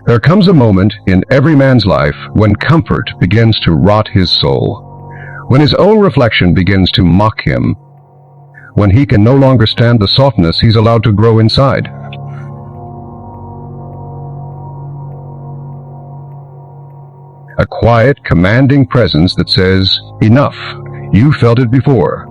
There comes a moment in every man's life when comfort begins to rot his soul, when his own reflection begins to mock him, when he can no longer stand the softness he's allowed to grow inside. A quiet, commanding presence that says, "Enough, you felt it before."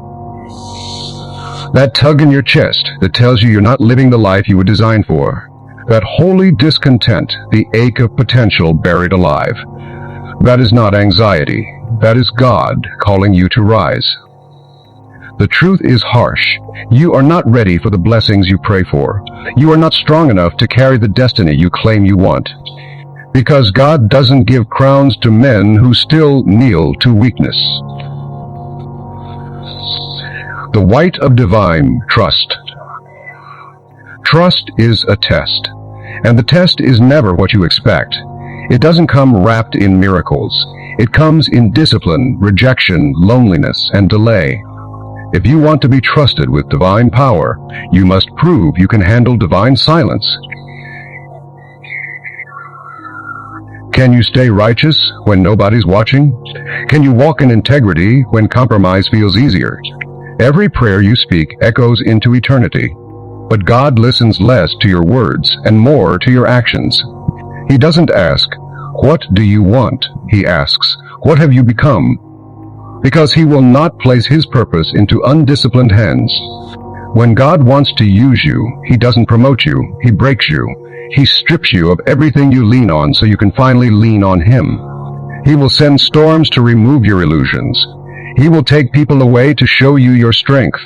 That tug in your chest that tells you you're not living the life you were designed for. That holy discontent, the ache of potential buried alive. That is not anxiety. That is God calling you to rise. The truth is harsh. You are not ready for the blessings you pray for. You are not strong enough to carry the destiny you claim you want. Because God doesn't give crowns to men who still kneel to weakness. The white of divine trust. Trust is a test, and the test is never what you expect. It doesn't come wrapped in miracles. It comes in discipline, rejection, loneliness, and delay. If you want to be trusted with divine power, you must prove you can handle divine silence. Can you stay righteous when nobody's watching? Can you walk in integrity when compromise feels easier? Every prayer you speak echoes into eternity. But God listens less to your words and more to your actions. He doesn't ask, "What do you want?" He asks, "What have you become?" Because He will not place His purpose into undisciplined hands. When God wants to use you, He doesn't promote you, He breaks you. He strips you of everything you lean on so you can finally lean on Him. He will send storms to remove your illusions. He will take people away to show you your strength.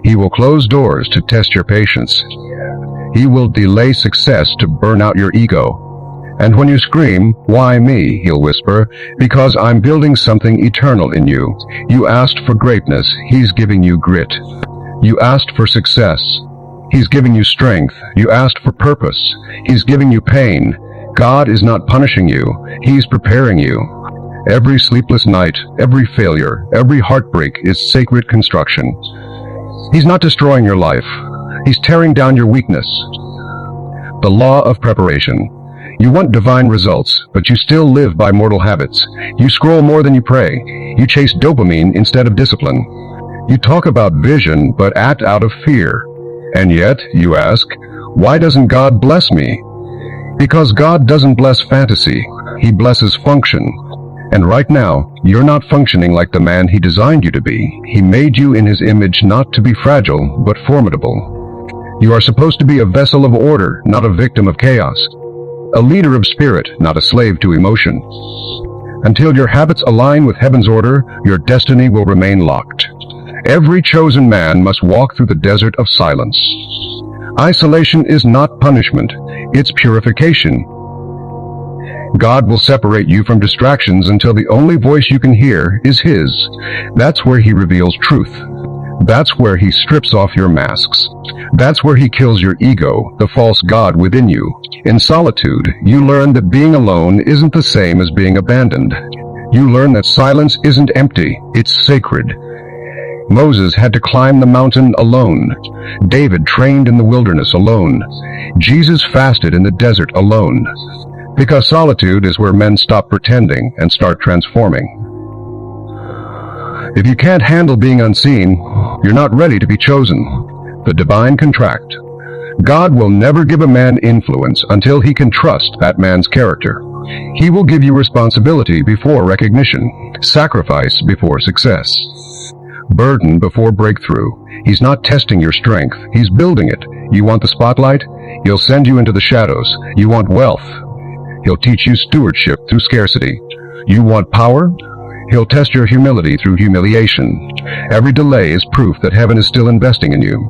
He will close doors to test your patience. He will delay success to burn out your ego. And when you scream, "Why me?" He'll whisper, "Because I'm building something eternal in you. You asked for greatness, He's giving you grit. You asked for success, He's giving you strength. You asked for purpose, He's giving you pain. God is not punishing you, He's preparing you. Every sleepless night, every failure, every heartbreak is sacred construction. He's not destroying your life. He's tearing down your weakness. The law of preparation. You want divine results, but you still live by mortal habits. You scroll more than you pray. You chase dopamine instead of discipline. You talk about vision, but act out of fear. And yet, you ask, why doesn't God bless me? Because God doesn't bless fantasy. He blesses function. And right now, you're not functioning like the man He designed you to be. He made you in His image not to be fragile, but formidable. You are supposed to be a vessel of order, not a victim of chaos. A leader of spirit, not a slave to emotion. Until your habits align with heaven's order, your destiny will remain locked. Every chosen man must walk through the desert of silence. Isolation is not punishment, it's purification. God will separate you from distractions until the only voice you can hear is His. That's where He reveals truth. That's where He strips off your masks. That's where He kills your ego, the false God within you. In solitude, you learn that being alone isn't the same as being abandoned. You learn that silence isn't empty, it's sacred. Moses had to climb the mountain alone. David trained in the wilderness alone. Jesus fasted in the desert alone. Because solitude is where men stop pretending and start transforming. If you can't handle being unseen, you're not ready to be chosen. The divine contract. God will never give a man influence until he can trust that man's character. He will give you responsibility before recognition, sacrifice before success, burden before breakthrough. He's not testing your strength, He's building it. You want the spotlight? He'll send you into the shadows. You want wealth? He'll teach you stewardship through scarcity. You want power? He'll test your humility through humiliation. Every delay is proof that heaven is still investing in you.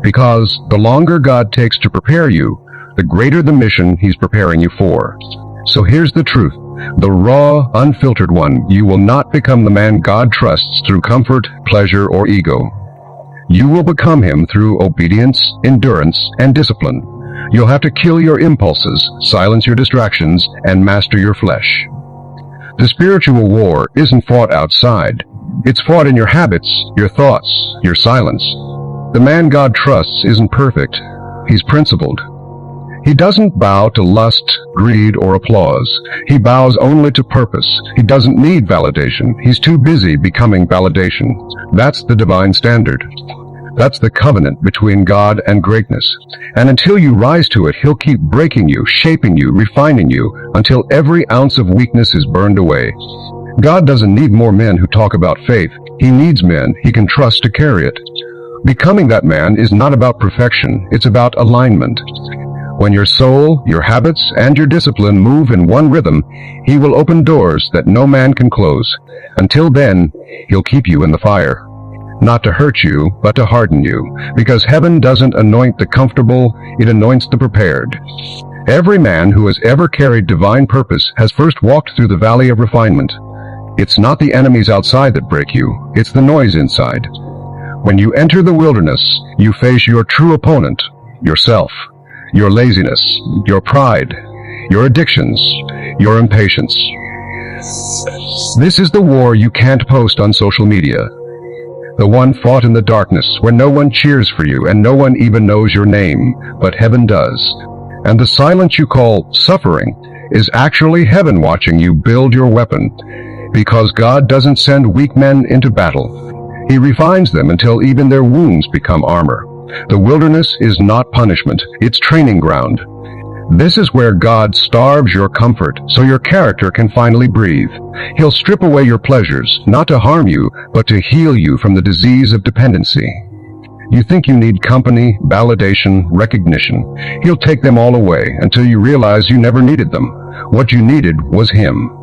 Because the longer God takes to prepare you, the greater the mission He's preparing you for. So here's the truth. The raw, unfiltered one. You will not become the man God trusts through comfort, pleasure, or ego. You will become Him through obedience, endurance, and discipline. You'll have to kill your impulses, silence your distractions, and master your flesh. The spiritual war isn't fought outside. It's fought in your habits, your thoughts, your silence. The man God trusts isn't perfect. He's principled. He doesn't bow to lust, greed, or applause. He bows only to purpose. He doesn't need validation. He's too busy becoming validation. That's the divine standard. That's the covenant between God and greatness. And until you rise to it, he'll keep breaking you, shaping you, refining you, until every ounce of weakness is burned away. God doesn't need more men who talk about faith. He needs men he can trust to carry it. Becoming that man is not about perfection. It's about alignment. When your soul, your habits, and your discipline move in one rhythm, he will open doors that no man can close. Until then, he'll keep you in the fire. Not to hurt you, but to harden you, because heaven doesn't anoint the comfortable, it anoints the prepared. Every man who has ever carried divine purpose has first walked through the valley of refinement. It's not the enemies outside that break you, it's the noise inside. When you enter the wilderness, you face your true opponent, yourself, your laziness, your pride, your addictions, your impatience. This is the war you can't post on social media. The one fought in the darkness, where no one cheers for you and no one even knows your name, but heaven does. And the silence you call suffering is actually heaven watching you build your weapon, because God doesn't send weak men into battle. He refines them until even their wounds become armor. The wilderness is not punishment, it's training ground. This is where God starves your comfort so your character can finally breathe. He'll strip away your pleasures, not to harm you, but to heal you from the disease of dependency. You think you need company, validation, recognition. He'll take them all away until you realize you never needed them. What you needed was him.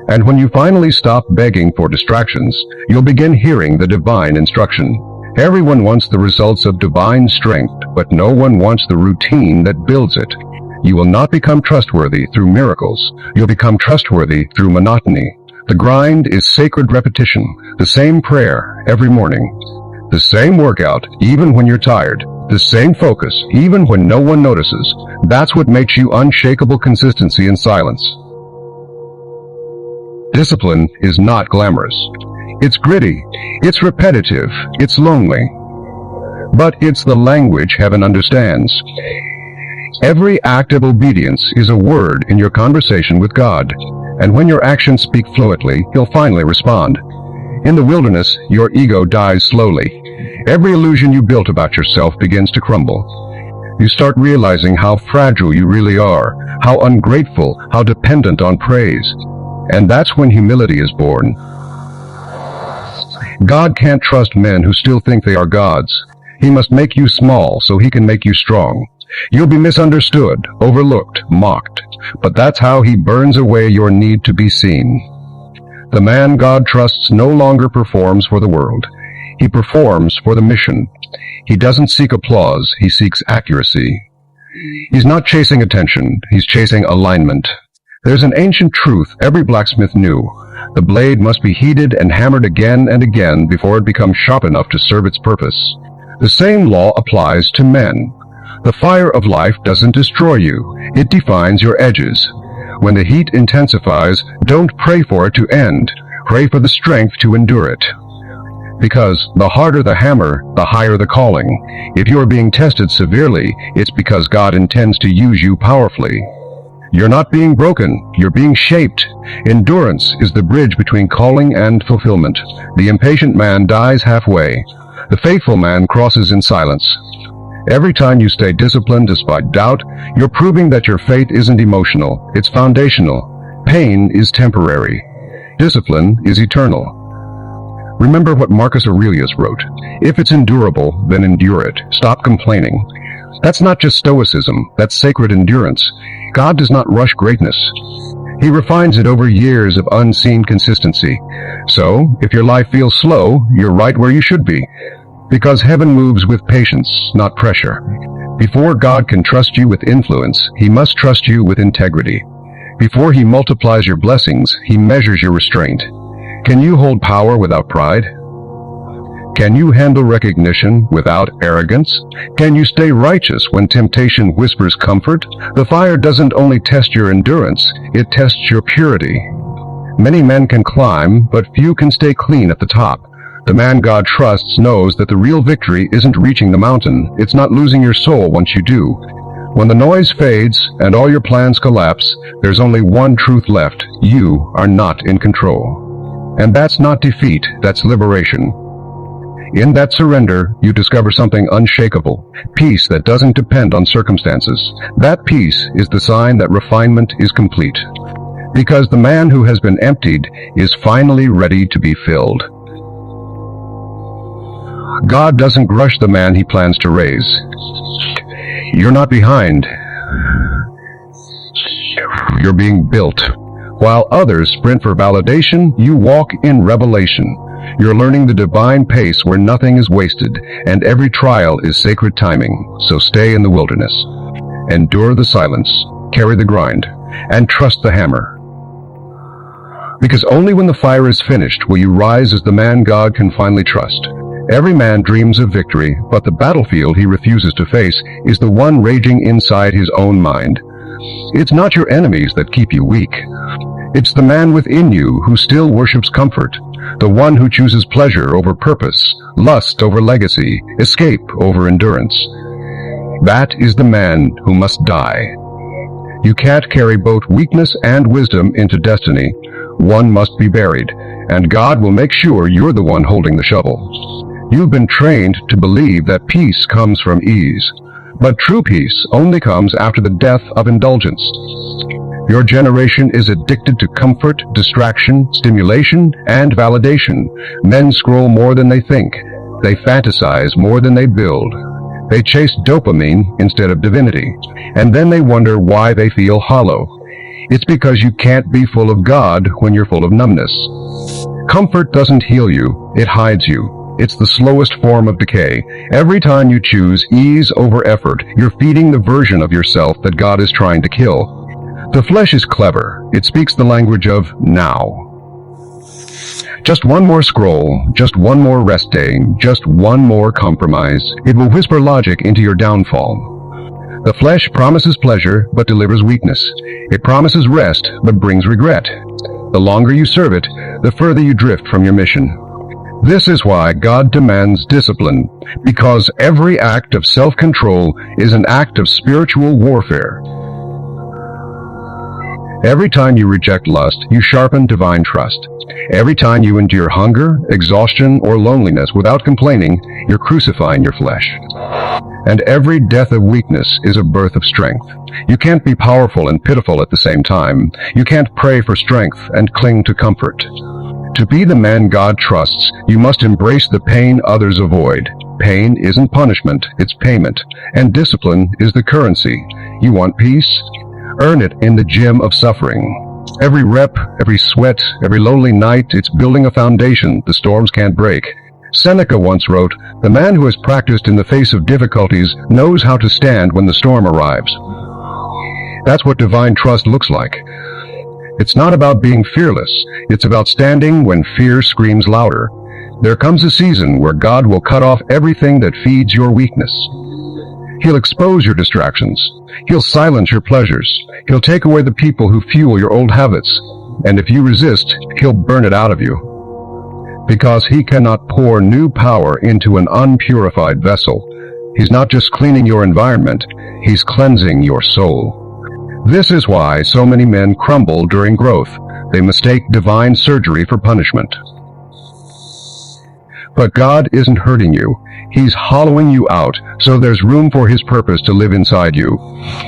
And when you finally stop begging for distractions, you'll begin hearing the divine instruction. Everyone wants the results of divine strength, but no one wants the routine that builds it. You will not become trustworthy through miracles. You'll become trustworthy through monotony. The grind is sacred repetition, the same prayer every morning, the same workout even when you're tired, the same focus even when no one notices. That's what makes you unshakable consistency in silence. Discipline is not glamorous. It's gritty, it's repetitive, it's lonely. But it's the language heaven understands. Every act of obedience is a word in your conversation with God, and when your actions speak fluently, he'll finally respond. In the wilderness, your ego dies slowly. Every illusion you built about yourself begins to crumble. You start realizing how fragile you really are, how ungrateful, how dependent on praise. And that's when humility is born. God can't trust men who still think they are gods. He must make you small so he can make you strong. You'll be misunderstood, overlooked, mocked, but that's how he burns away your need to be seen. The man God trusts no longer performs for the world. He performs for the mission. He doesn't seek applause, he seeks accuracy. He's not chasing attention, he's chasing alignment. There's an ancient truth every blacksmith knew. The blade must be heated and hammered again and again before it becomes sharp enough to serve its purpose. The same law applies to men. The fire of life doesn't destroy you, it defines your edges. When the heat intensifies, don't pray for it to end. Pray for the strength to endure it. Because the harder the hammer, the higher the calling. If you are being tested severely, it's because God intends to use you powerfully. You're not being broken, you're being shaped. Endurance is the bridge between calling and fulfillment. The impatient man dies halfway. The faithful man crosses in silence. Every time you stay disciplined despite doubt, you're proving that your faith isn't emotional, it's foundational. Pain is temporary. Discipline is eternal. Remember what Marcus Aurelius wrote. If it's endurable, then endure it. Stop complaining. That's not just stoicism, that's sacred endurance. God does not rush greatness. He refines it over years of unseen consistency. So, if your life feels slow, you're right where you should be. Because heaven moves with patience, not pressure. Before God can trust you with influence, he must trust you with integrity. Before he multiplies your blessings, he measures your restraint. Can you hold power without pride? Can you handle recognition without arrogance? Can you stay righteous when temptation whispers comfort? The fire doesn't only test your endurance, it tests your purity. Many men can climb, but few can stay clean at the top. The man God trusts knows that the real victory isn't reaching the mountain, it's not losing your soul once you do. When the noise fades and all your plans collapse, there's only one truth left. You are not in control. And that's not defeat, that's liberation. In that surrender, you discover something unshakable, peace that doesn't depend on circumstances. That peace is the sign that refinement is complete. Because the man who has been emptied is finally ready to be filled. God doesn't rush the man he plans to raise. You're not behind. You're being built. While others sprint for validation, you walk in revelation. You're learning the divine pace where nothing is wasted, and every trial is sacred timing. So stay in the wilderness. Endure the silence, carry the grind, and trust the hammer. Because only when the fire is finished will you rise as the man God can finally trust. Every man dreams of victory, but the battlefield he refuses to face is the one raging inside his own mind. It's not your enemies that keep you weak. It's the man within you who still worships comfort, the one who chooses pleasure over purpose, lust over legacy, escape over endurance. That is the man who must die. You can't carry both weakness and wisdom into destiny. One must be buried, and God will make sure you're the one holding the shovel. You've been trained to believe that peace comes from ease, but true peace only comes after the death of indulgence. Your generation is addicted to comfort, distraction, stimulation, and validation. Men scroll more than they think. They fantasize more than they build. They chase dopamine instead of divinity, and then they wonder why they feel hollow. It's because you can't be full of God when you're full of numbness. Comfort doesn't heal you, it hides you. It's the slowest form of decay. Every time you choose ease over effort, you're feeding the version of yourself that God is trying to kill. The flesh is clever. It speaks the language of now. Just one more scroll, just one more rest day, just one more compromise. It will whisper logic into your downfall. The flesh promises pleasure, but delivers weakness. It promises rest, but brings regret. The longer you serve it, the further you drift from your mission. This is why God demands discipline, because every act of self-control is an act of spiritual warfare. Every time you reject lust, you sharpen divine trust. Every time you endure hunger, exhaustion, or loneliness without complaining, you're crucifying your flesh. And every death of weakness is a birth of strength. You can't be powerful and pitiful at the same time. You can't pray for strength and cling to comfort. To be the man God trusts, you must embrace the pain others avoid. Pain isn't punishment, it's payment. And discipline is the currency. You want peace? Earn it in the gym of suffering. Every rep, every sweat, every lonely night, it's building a foundation the storms can't break. Seneca once wrote, "The man who has practiced in the face of difficulties knows how to stand when the storm arrives." That's what divine trust looks like. It's not about being fearless. It's about standing when fear screams louder. There comes a season where God will cut off everything that feeds your weakness. He'll expose your distractions. He'll silence your pleasures. He'll take away the people who fuel your old habits. And if you resist, he'll burn it out of you. Because he cannot pour new power into an unpurified vessel. He's not just cleaning your environment, he's cleansing your soul. This is why so many men crumble during growth. They mistake divine surgery for punishment. But God isn't hurting you. He's hollowing you out so there's room for his purpose to live inside you.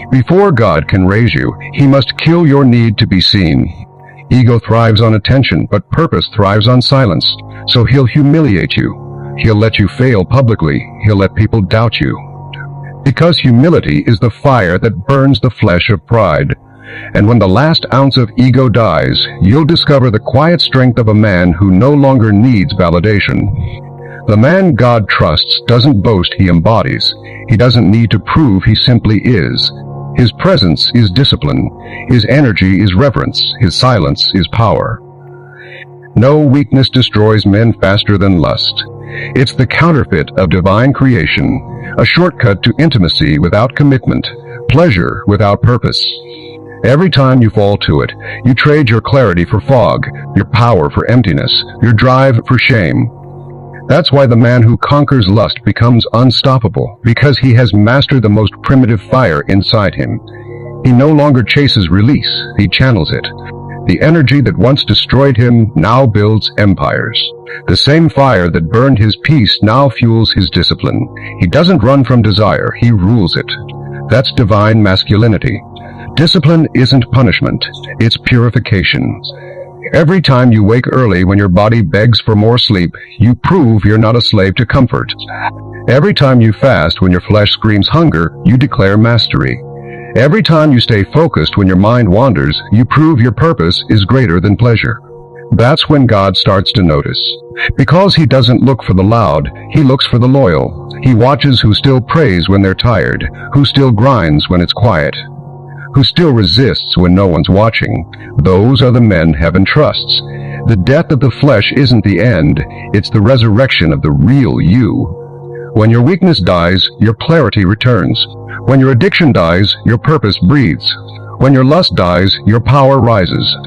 Before God can raise you, he must kill your need to be seen. Ego thrives on attention, but purpose thrives on silence. So he'll humiliate you. He'll let you fail publicly. He'll let people doubt you. Because humility is the fire that burns the flesh of pride. And when the last ounce of ego dies, you'll discover the quiet strength of a man who no longer needs validation. The man God trusts doesn't boast, he embodies. He doesn't need to prove, he simply is. His presence is discipline. His energy is reverence. His silence is power. No weakness destroys men faster than lust. It's the counterfeit of divine creation, a shortcut to intimacy without commitment, pleasure without purpose. Every time you fall to it, you trade your clarity for fog, your power for emptiness, your drive for shame. That's why the man who conquers lust becomes unstoppable, because he has mastered the most primitive fire inside him. He no longer chases release, he channels it. The energy that once destroyed him now builds empires. The same fire that burned his peace now fuels his discipline. He doesn't run from desire, he rules it. That's divine masculinity. Discipline isn't punishment, it's purification. Every time you wake early when your body begs for more sleep, you prove you're not a slave to comfort. Every time you fast when your flesh screams hunger, you declare mastery. Every time you stay focused when your mind wanders, you prove your purpose is greater than pleasure. That's when God starts to notice. Because he doesn't look for the loud, he looks for the loyal. He watches who still prays when they're tired, who still grinds when it's quiet, who still resists when no one's watching. Those are the men heaven trusts. The death of the flesh isn't the end, it's the resurrection of the real you. When your weakness dies, your clarity returns. When your addiction dies, your purpose breathes. When your lust dies, your power rises.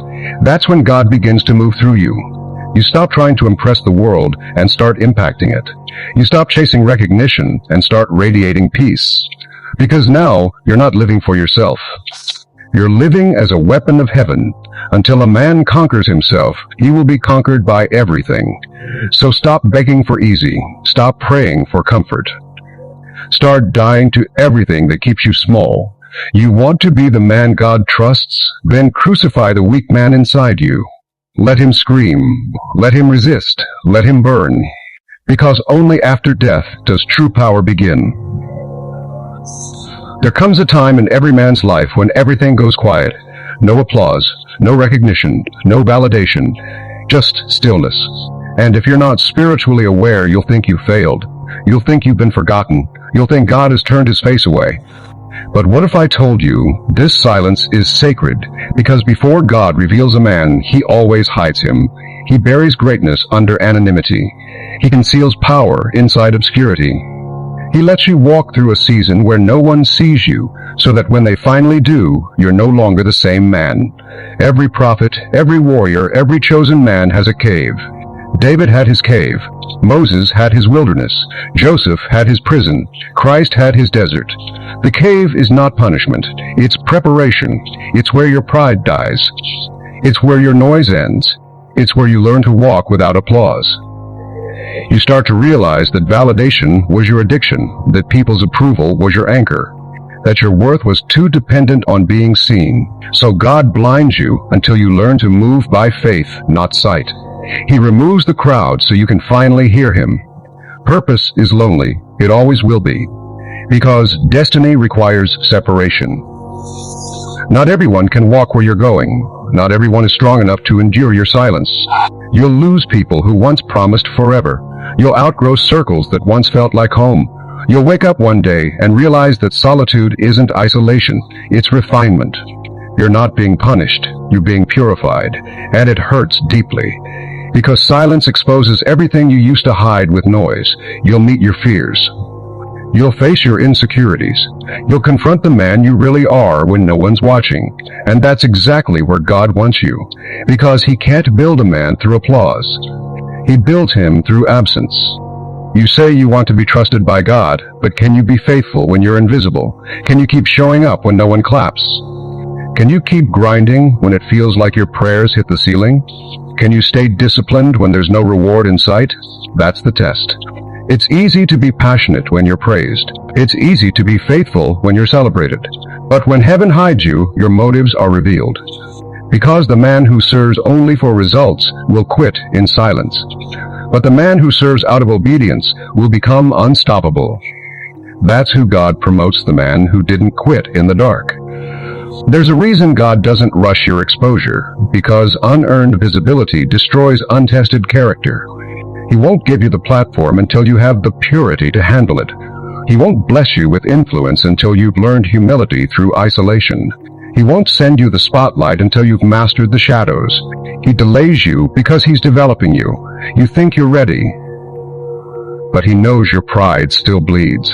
That's when God begins to move through you. You stop trying to impress the world and start impacting it. You stop chasing recognition and start radiating peace. Because now, you're not living for yourself. You're living as a weapon of heaven. Until a man conquers himself, he will be conquered by everything. So stop begging for easy. Stop praying for comfort. Start dying to everything that keeps you small. You want to be the man God trusts? Then crucify the weak man inside you. Let him scream. Let him resist. Let him burn. Because only after death does true power begin. There comes a time in every man's life when everything goes quiet. No applause, no recognition, no validation, just stillness. And if you're not spiritually aware, you'll think you failed. You'll think you've been forgotten. You'll think God has turned his face away. But what if I told you this silence is sacred? Because before God reveals a man, he always hides him. He buries greatness under anonymity. He conceals power inside obscurity. He lets you walk through a season where no one sees you, so that when they finally do, you're no longer the same man. Every prophet, every warrior, every chosen man has a cave. David had his cave. Moses had his wilderness. Joseph had his prison. Christ had his desert. The cave is not punishment. It's preparation. It's where your pride dies. It's where your noise ends. It's where you learn to walk without applause. You start to realize that validation was your addiction, that people's approval was your anchor, that your worth was too dependent on being seen. So God blinds you until you learn to move by faith, not sight. He removes the crowd so you can finally hear him. Purpose is lonely. It always will be. Because destiny requires separation. Not everyone can walk where you're going. Not everyone is strong enough to endure your silence. You'll lose people who once promised forever. You'll outgrow circles that once felt like home. You'll wake up one day and realize that solitude isn't isolation, it's refinement. You're not being punished, you're being purified, and it hurts deeply. Because silence exposes everything you used to hide with noise. You'll meet your fears. You'll face your insecurities. You'll confront the man you really are when no one's watching. And that's exactly where God wants you. Because he can't build a man through applause. He builds him through absence. You say you want to be trusted by God, but can you be faithful when you're invisible? Can you keep showing up when no one claps? Can you keep grinding when it feels like your prayers hit the ceiling? Can you stay disciplined when there's no reward in sight? That's the test. It's easy to be passionate when you're praised. It's easy to be faithful when you're celebrated. But when heaven hides you, your motives are revealed. Because the man who serves only for results will quit in silence. But the man who serves out of obedience will become unstoppable. That's who God promotes, the man who didn't quit in the dark. There's a reason God doesn't rush your exposure, because unearned visibility destroys untested character. He won't give you the platform until you have the purity to handle it. He won't bless you with influence until you've learned humility through isolation. He won't send you the spotlight until you've mastered the shadows. He delays you because he's developing you. You think you're ready, but he knows your pride still bleeds.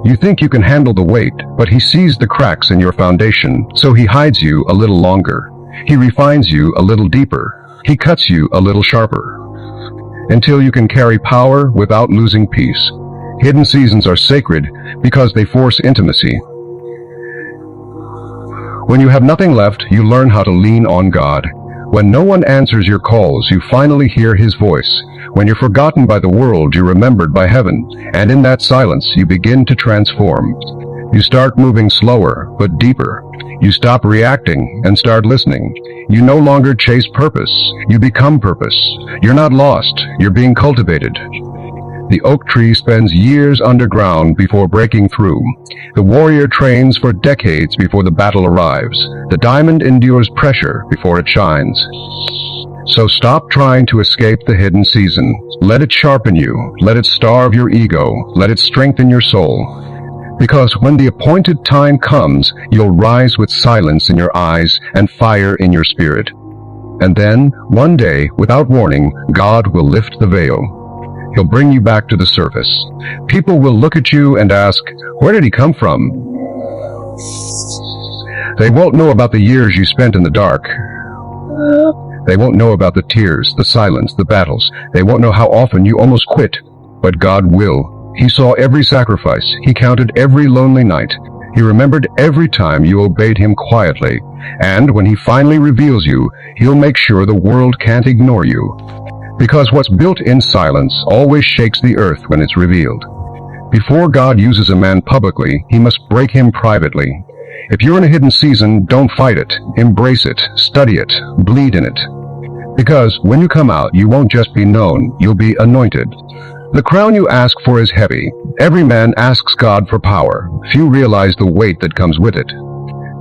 You think you can handle the weight, but he sees the cracks in your foundation, so he hides you a little longer. He refines you a little deeper. He cuts you a little sharper. until you can carry power without losing peace. Hidden seasons are sacred because they force intimacy. When you have nothing left, you learn how to lean on God. When no one answers your calls, you finally hear His voice. When you're forgotten by the world, you're remembered by heaven. And in that silence, you begin to transform. You start moving slower, but deeper. You stop reacting and start listening. You no longer chase purpose. You become purpose. You're not lost. You're being cultivated. The oak tree spends years underground before breaking through. The warrior trains for decades before the battle arrives. The diamond endures pressure before it shines. So stop trying to escape the hidden season. Let it sharpen you. Let it starve your ego. Let it strengthen your soul. Because when the appointed time comes, you'll rise with silence in your eyes and fire in your spirit. And then, one day, without warning, God will lift the veil. He'll bring you back to the surface. People will look at you and ask, where did he come from? They won't know about the years you spent in the dark. They won't know about the tears, the silence, the battles. They won't know how often you almost quit. But God will. He saw every sacrifice. He counted every lonely night. He remembered every time you obeyed Him quietly. And when He finally reveals you, He'll make sure the world can't ignore you. Because what's built in silence always shakes the earth when it's revealed. Before God uses a man publicly, He must break him privately. If you're in a hidden season, don't fight it. Embrace it. Study it. Bleed in it. Because when you come out, you won't just be known, you'll be anointed. The crown you ask for is heavy. Every man asks God for power. Few realize the weight that comes with it.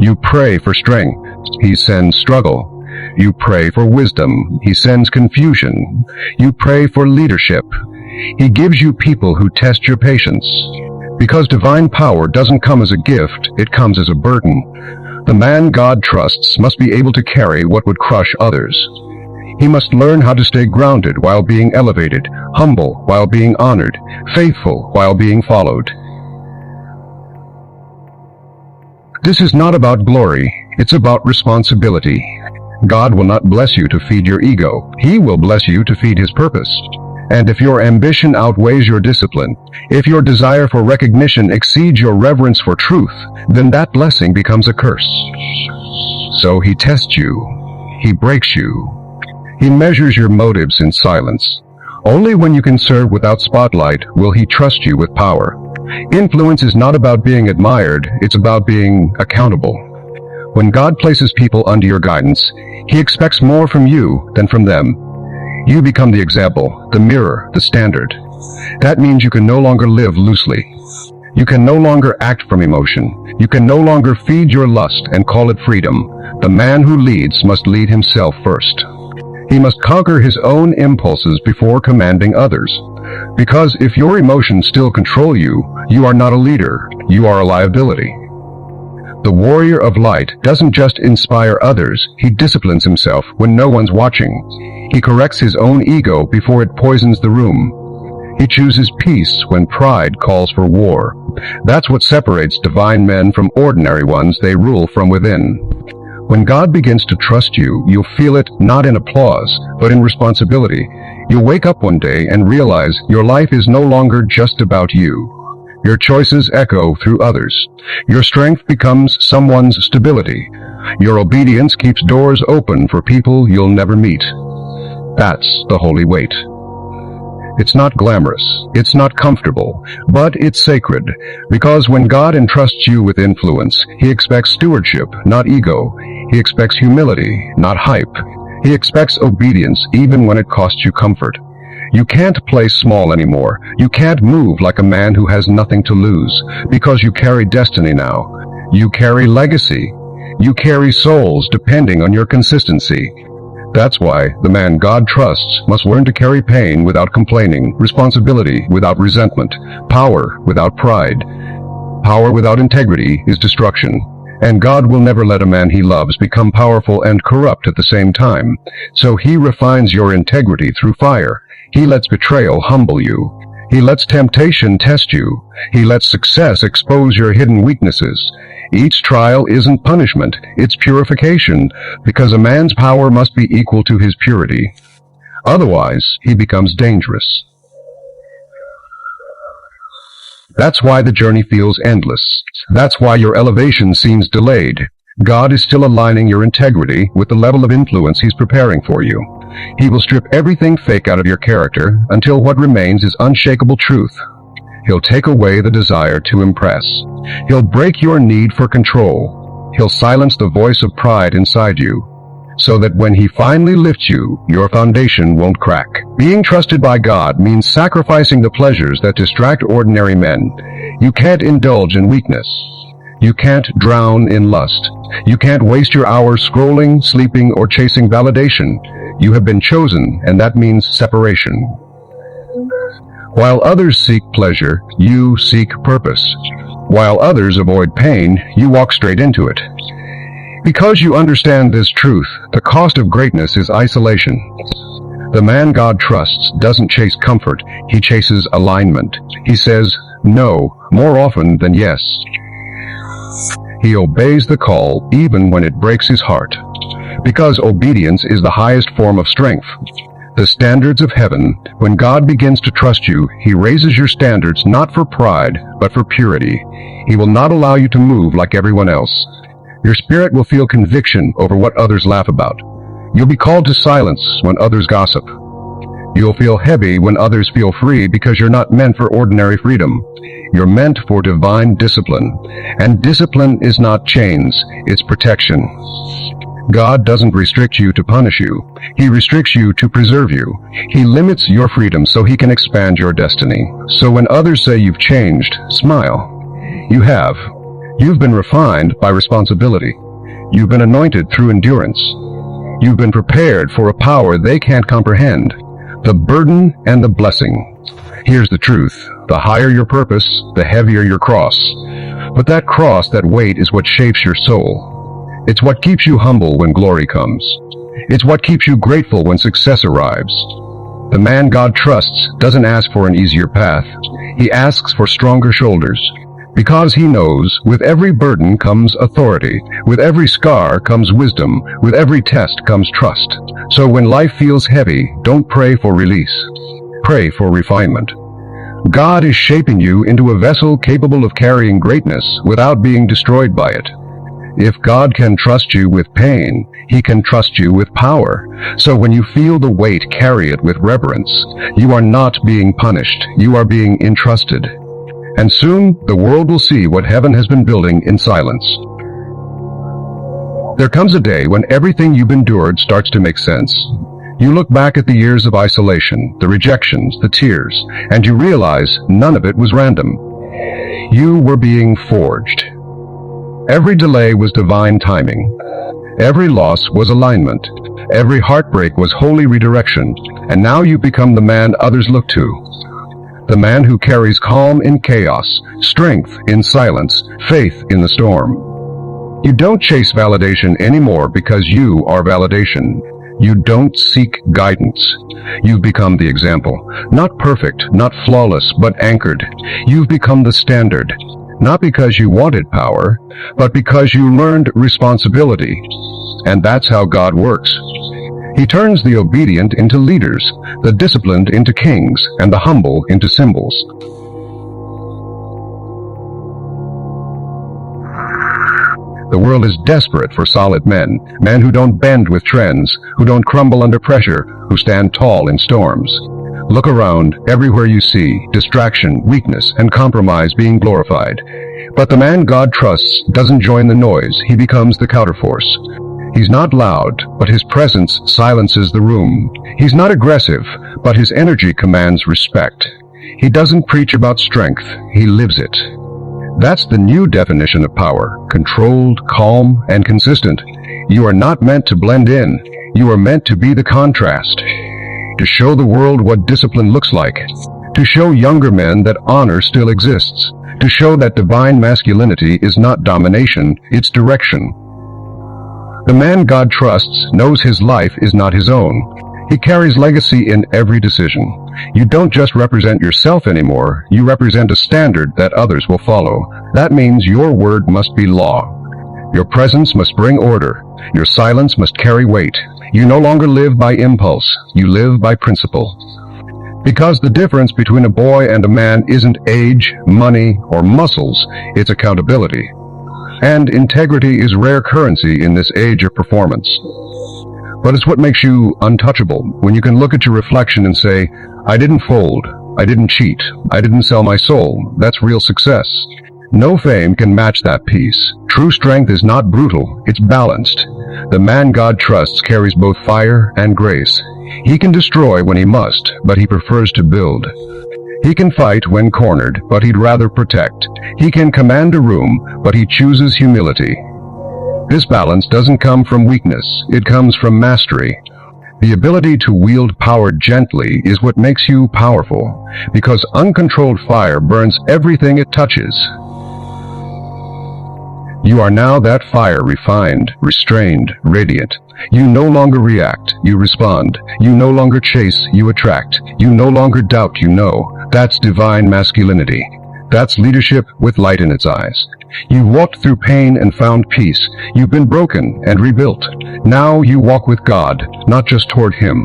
You pray for strength. He sends struggle. You pray for wisdom. He sends confusion. You pray for leadership. He gives you people who test your patience. Because divine power doesn't come as a gift, it comes as a burden. The man God trusts must be able to carry what would crush others. He must learn how to stay grounded while being elevated, humble while being honored, faithful while being followed. This is not about glory, it's about responsibility. God will not bless you to feed your ego. He will bless you to feed His purpose. And if your ambition outweighs your discipline, if your desire for recognition exceeds your reverence for truth, then that blessing becomes a curse. So He tests you. He breaks you. He measures your motives in silence. Only when you can serve without spotlight will He trust you with power. Influence is not about being admired, it's about being accountable. When God places people under your guidance, He expects more from you than from them. You become the example, the mirror, the standard. That means you can no longer live loosely. You can no longer act from emotion. You can no longer feed your lust and call it freedom. The man who leads must lead himself first. He must conquer his own impulses before commanding others. Because if your emotions still control you, you are not a leader, you are a liability. The warrior of light doesn't just inspire others, he disciplines himself when no one's watching. He corrects his own ego before it poisons the room. He chooses peace when pride calls for war. That's what separates divine men from ordinary ones. They rule from within. When God begins to trust you, you'll feel it not in applause, but in responsibility. You'll wake up one day and realize your life is no longer just about you. Your choices echo through others. Your strength becomes someone's stability. Your obedience keeps doors open for people you'll never meet. That's the holy weight. It's not glamorous, it's not comfortable, but it's sacred, because when God entrusts you with influence, He expects stewardship, not ego. He expects humility, not hype. He expects obedience, even when it costs you comfort. You can't play small anymore. You can't move like a man who has nothing to lose, because you carry destiny now. You carry legacy. You carry souls depending on your consistency. That's why the man God trusts must learn to carry pain without complaining, responsibility without resentment, power without pride. Power without integrity is destruction, and God will never let a man He loves become powerful and corrupt at the same time. So He refines your integrity through fire. He lets betrayal humble you. He lets temptation test you. He lets success expose your hidden weaknesses. Each trial isn't punishment, it's purification, because a man's power must be equal to his purity. Otherwise, he becomes dangerous. That's why the journey feels endless. That's why your elevation seems delayed. God is still aligning your integrity with the level of influence He's preparing for you. He will strip everything fake out of your character until what remains is unshakable truth. He'll take away the desire to impress. He'll break your need for control. He'll silence the voice of pride inside you, so that when He finally lifts you, your foundation won't crack. Being trusted by God means sacrificing the pleasures that distract ordinary men. You can't indulge in weakness. You can't drown in lust. You can't waste your hours scrolling, sleeping, or chasing validation. You have been chosen, and that means separation. While others seek pleasure, you seek purpose. While others avoid pain, you walk straight into it. Because you understand this truth, the cost of greatness is isolation. The man God trusts doesn't chase comfort, he chases alignment. He says no more often than yes. He obeys the call even when it breaks his heart. Because obedience is the highest form of strength. The standards of heaven, when God begins to trust you, He raises your standards not for pride, but for purity. He will not allow you to move like everyone else. Your spirit will feel conviction over what others laugh about. You'll be called to silence when others gossip. You'll feel heavy when others feel free because you're not meant for ordinary freedom. You're meant for divine discipline. And discipline is not chains, it's protection. God doesn't restrict you to punish you. He restricts you to preserve you. He limits your freedom so He can expand your destiny. So when others say you've changed, smile. You have. You've been refined by responsibility. You've been anointed through endurance. You've been prepared for a power they can't comprehend. The burden and the blessing. Here's the truth. The higher your purpose, the heavier your cross. But that cross, that weight, is what shapes your soul. It's what keeps you humble when glory comes. It's what keeps you grateful when success arrives. The man God trusts doesn't ask for an easier path. He asks for stronger shoulders. Because he knows, with every burden comes authority. With every scar comes wisdom. With every test comes trust. So when life feels heavy, don't pray for release. Pray for refinement. God is shaping you into a vessel capable of carrying greatness without being destroyed by it. If God can trust you with pain, He can trust you with power. So when you feel the weight, carry it with reverence. You are not being punished. You are being entrusted. And soon, the world will see what heaven has been building in silence. There comes a day when everything you've endured starts to make sense. You look back at the years of isolation, the rejections, the tears, and you realize none of it was random. You were being forged. Every delay was divine timing. Every loss was alignment. Every heartbreak was holy redirection. And now you become the man others look to. The man who carries calm in chaos, strength in silence, faith in the storm. You don't chase validation anymore because you are validation. You don't seek guidance. You've become the example. Not perfect, not flawless, but anchored. You've become the standard. Not because you wanted power, but because you learned responsibility. And that's how God works. He turns the obedient into leaders, the disciplined into kings, and the humble into symbols. The world is desperate for solid men who don't bend with trends, who don't crumble under pressure, who stand tall in storms. Look around, everywhere you see distraction, weakness, and compromise being glorified. But the man God trusts doesn't join the noise, he becomes the counterforce. He's not loud, but his presence silences the room. He's not aggressive, but his energy commands respect. He doesn't preach about strength, he lives it. That's the new definition of power, controlled, calm, and consistent. You are not meant to blend in, you are meant to be the contrast. To show the world what discipline looks like, to show younger men that honor still exists, to show that divine masculinity is not domination, it's direction. The man God trusts knows his life is not his own. He carries legacy in every decision. You don't just represent yourself anymore, you represent a standard that others will follow. That means your word must be law. Your presence must bring order. Your silence must carry weight. You no longer live by impulse, you live by principle. Because the difference between a boy and a man isn't age, money, or muscles, it's accountability. And integrity is rare currency in this age of performance. But it's what makes you untouchable, when you can look at your reflection and say, I didn't fold, I didn't cheat, I didn't sell my soul. That's real success. No fame can match that peace. True strength is not brutal, it's balanced. The man God trusts carries both fire and grace. He can destroy when he must, but he prefers to build. He can fight when cornered, but he'd rather protect. He can command a room, but he chooses humility. This balance doesn't come from weakness, it comes from mastery. The ability to wield power gently is what makes you powerful, because uncontrolled fire burns everything it touches. You are now that fire, refined, restrained, radiant. You no longer react, you respond. You no longer chase, you attract. You no longer doubt, you know. That's divine masculinity. That's leadership with light in its eyes. You walked through pain and found peace. You've been broken and rebuilt. Now you walk with God, not just toward Him.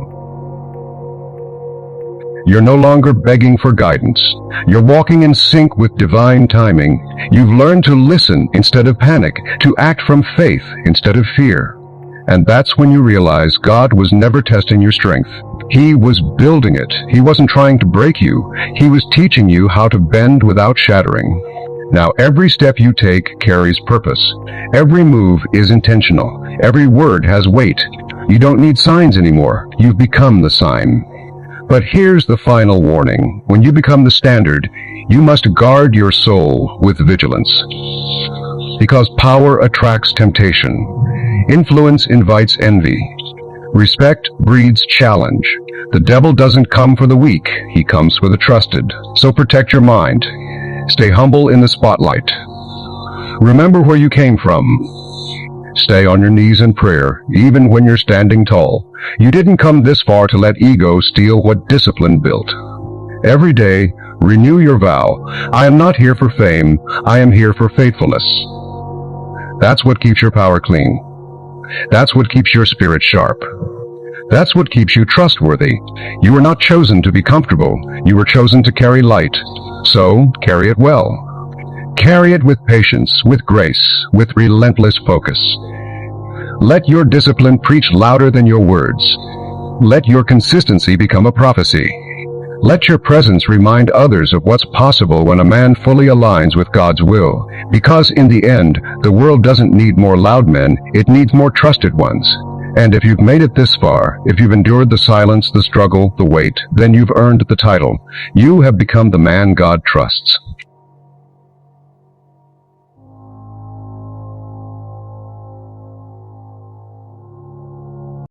You're no longer begging for guidance. You're walking in sync with divine timing. You've learned to listen instead of panic, to act from faith instead of fear. And that's when you realize God was never testing your strength. He was building it. He wasn't trying to break you. He was teaching you how to bend without shattering. Now every step you take carries purpose. Every move is intentional. Every word has weight. You don't need signs anymore. You've become the sign. But here's the final warning. When you become the standard, you must guard your soul with vigilance. Because power attracts temptation. Influence invites envy. Respect breeds challenge. The devil doesn't come for the weak, he comes for the trusted. So protect your mind. Stay humble in the spotlight. Remember where you came from. Stay on your knees in prayer, even when you're standing tall. You didn't come this far to let ego steal what discipline built. Every day, renew your vow. I am not here for fame, I am here for faithfulness. That's what keeps your power clean. That's what keeps your spirit sharp. That's what keeps you trustworthy. You were not chosen to be comfortable. You were chosen to carry light. So, carry it well. Carry it with patience, with grace, with relentless focus. Let your discipline preach louder than your words. Let your consistency become a prophecy. Let your presence remind others of what's possible when a man fully aligns with God's will. Because in the end, the world doesn't need more loud men, it needs more trusted ones. And if you've made it this far, if you've endured the silence, the struggle, the wait, then you've earned the title. You have become the man God trusts.